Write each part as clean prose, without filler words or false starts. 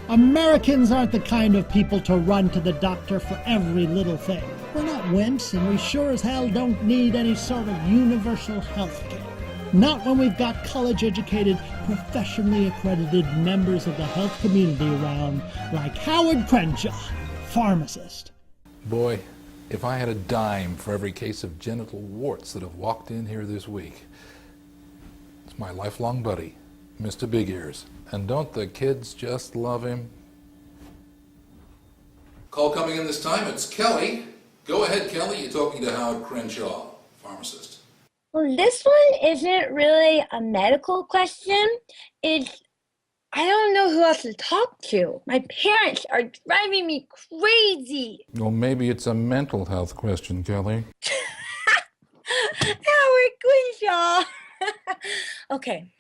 Americans aren't the kind of people to run to the doctor for every little thing. We're not wimps, and we sure as hell don't need any sort of universal health care. Not when we've got college-educated, professionally accredited members of the health community around, like Howard Crenshaw, Pharmacist. Boy, if I had a dime for every case of genital warts that have walked in here this week. It's my lifelong buddy, Mr. Big Ears. And don't the kids just love him? Call coming in this time, it's Kelly. Go ahead, Kelly, you're talking to Howard Crenshaw, Pharmacist. Well, this one isn't really a medical question. I don't know who else to talk to. My parents are driving me crazy. Well, maybe it's a mental health question, Kelly. Howard Crenshaw. Okay.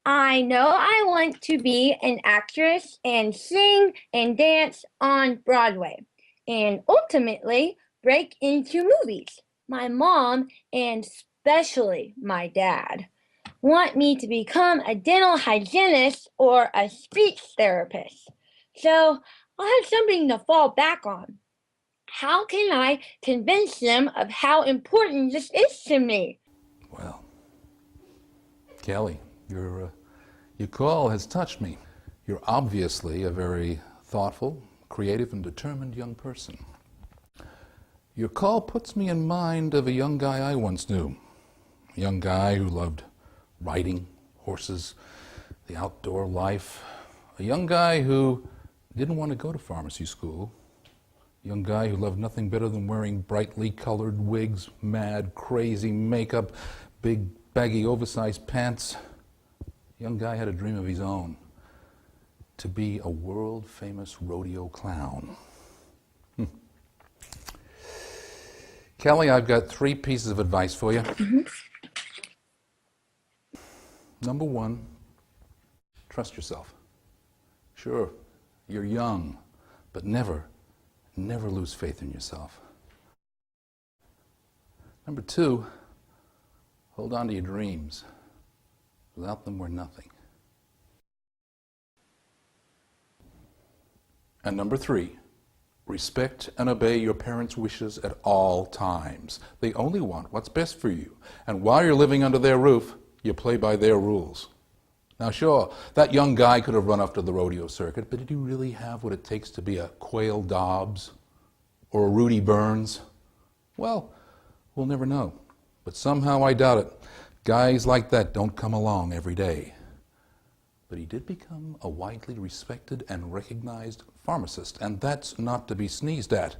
I know I want to be an actress and sing and dance on Broadway and ultimately break into movies. My mom, and especially my dad, want me to become a dental hygienist or a speech therapist. So I'll have something to fall back on. How can I convince them of how important this is to me? Well, Kelly, your call has touched me. You're obviously a very thoughtful, creative, and determined young person. Your call puts me in mind of a young guy I once knew. A young guy who loved riding, horses, the outdoor life. A young guy who didn't want to go to pharmacy school. A young guy who loved nothing better than wearing brightly colored wigs, mad, crazy makeup, big, baggy, oversized pants. A young guy had a dream of his own, to be a world-famous rodeo clown. Kelly, I've got 3 pieces of advice for you. Mm-hmm. Number 1, trust yourself. Sure, you're young, but never lose faith in yourself. Number 2, hold on to your dreams. Without them, we're nothing. And number 3, respect and obey your parents' wishes at all times. They only want what's best for you. And while you're living under their roof, you play by their rules. Now sure, that young guy could have run off to the rodeo circuit, but did he really have what it takes to be a Quail Dobbs or a Rudy Burns? Well, we'll never know. But somehow I doubt it. Guys like that don't come along every day. But he did become a widely respected and recognized pharmacist, and that's not to be sneezed at.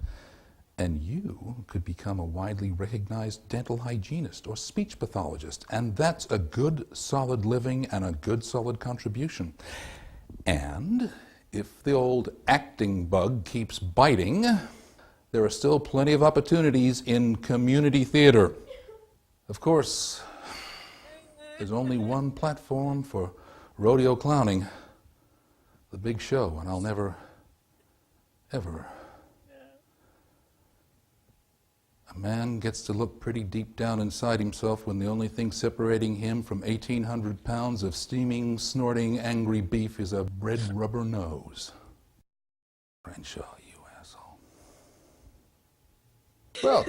And you could become a widely recognized dental hygienist or speech pathologist, and that's a good, solid living and a good, solid contribution. And if the old acting bug keeps biting, there are still plenty of opportunities in community theater. Of course, there's only one platform for rodeo clowning, the big show, and I'll never, ever. A man gets to look pretty deep down inside himself when the only thing separating him from 1,800 pounds of steaming, snorting, angry beef is a red rubber nose. Crenshaw, you asshole. Well,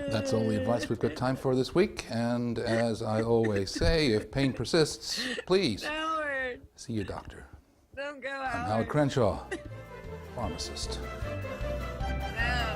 that's all the advice we've got time for this week, and as I always say, if pain persists, please Howard, see your doctor. don't go, I'm Howard Crenshaw, Pharmacist. No.